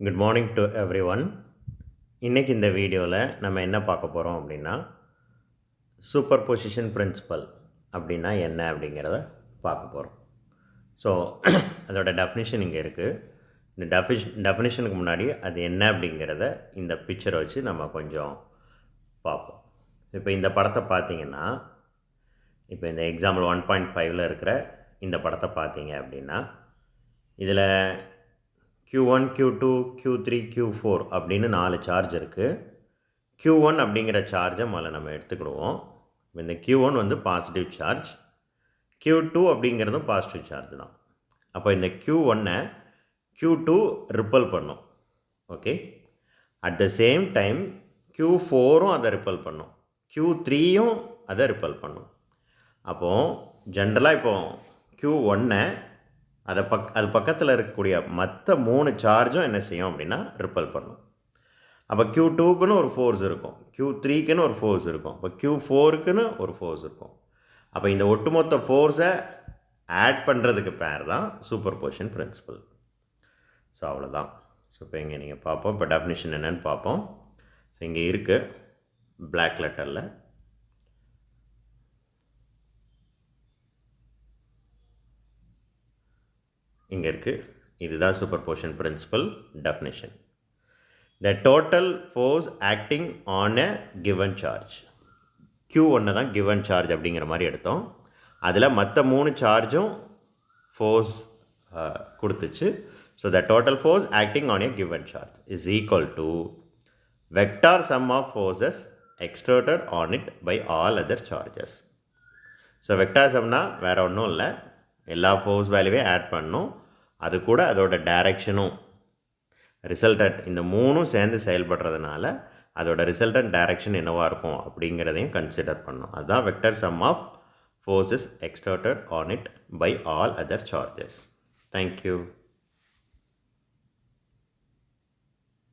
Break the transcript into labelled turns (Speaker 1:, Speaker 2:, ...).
Speaker 1: Good morning to every one. இன்றைக்கி இந்த வீடியோவில் நம்ம என்ன பார்க்க போகிறோம் அப்படின்னா, சூப்பர் பொசிஷன் பிரின்சிபல் அப்படின்னா என்ன அப்படிங்கிறத பார்க்க போகிறோம். ஸோ அதோட டெஃபினிஷன் இங்கே இருக்குது. இந்த டெஃபினிஷனுக்கு முன்னாடி அது என்ன அப்படிங்கிறத இந்த பிக்சரை வச்சு நம்ம கொஞ்சம் பார்ப்போம். இப்போ இந்த படத்தை பார்த்தீங்கன்னா, இப்போ இந்த எக்ஸாம்பிள் 1.5 இருக்கிற இந்த படத்தை பார்த்தீங்க அப்படின்னா, இதில் Q1, Q2, Q3, Q4 அப்படின்னு 4 சார்ஜ் இருக்குது. Q1 அப்படிங்கிற சார்ஜை முதல்ல நம்ம எடுத்துக்கிடுவோம். இந்த Q1 வந்து பாசிட்டிவ் சார்ஜ், Q2 அப்படிங்கிறதும் பாசிட்டிவ் சார்ஜ் தான். அப்போ இந்த Q1-ஐ Q2 ரிப்பல் பண்ணும். Okay, at the same time Q4-ம் அதை ரிப்பல் பண்ணும், Q3-யும் அதை ரிப்பல் பண்ணும். அப்போது ஜென்ரலாக இப்போது Q1-ஐ அது பக்கத்தில் இருக்கக்கூடிய மற்ற 3 சார்ஜும் என்ன செய்யும் அப்படின்னா ரிப்பல் பண்ணும். அப்போ Q2க்குன்னு ஒரு ஃபோர்ஸ் இருக்கும், Q3க்குன்னு ஒரு ஃபோர்ஸ் இருக்கும், அப்போ Q4க்குன்னு ஒரு ஃபோர்ஸ் இருக்கும். அப்போ இந்த ஒட்டுமொத்த ஃபோர்ஸை ஆட் பண்ணுறதுக்கு பேர் தான் சூப்பர் பொசிஷன் பிரின்சிபல். ஸோ அவ்வளோதான். ஸோ இப்போ இங்கே நீங்கள் பார்ப்போம், இப்போ டெஃபினிஷன் என்னென்னு பார்ப்போம். ஸோ இங்கே இருக்குது பிளாக் லெட்டரில். இங்கே இருக்குது, இதுதான் super position principle definition. The total force acting on a given charge. Q1 தான் கிவன் சார்ஜ் அப்படிங்கிற மாதிரி எடுத்தோம். அதில் மற்ற 3 சார்ஜும் ஃபோர்ஸ் கொடுத்துச்சு. So the total force acting on a given charge is equal to vector sum of forces exerted on it by all other charges. So vector சம்னா வேறு ஒன்றும் இல்லை, எல்லா ஃபோர்ஸ் வேல்யூவையும் ஆட் பண்ணணும், அது கூட அதோட டைரக்ஷனும் ரிசல்டன்ட் இந்த 3ம் சேர்ந்து செயல்படுறதுனால அதோட ரிசல்டன்ட் டைரக்ஷன் என்னவாக இருக்கும் அப்படிங்கிறதையும் கன்சிடர் பண்ணணும். அதுதான் vector sum of forces exerted on it by all other charges. Thank you.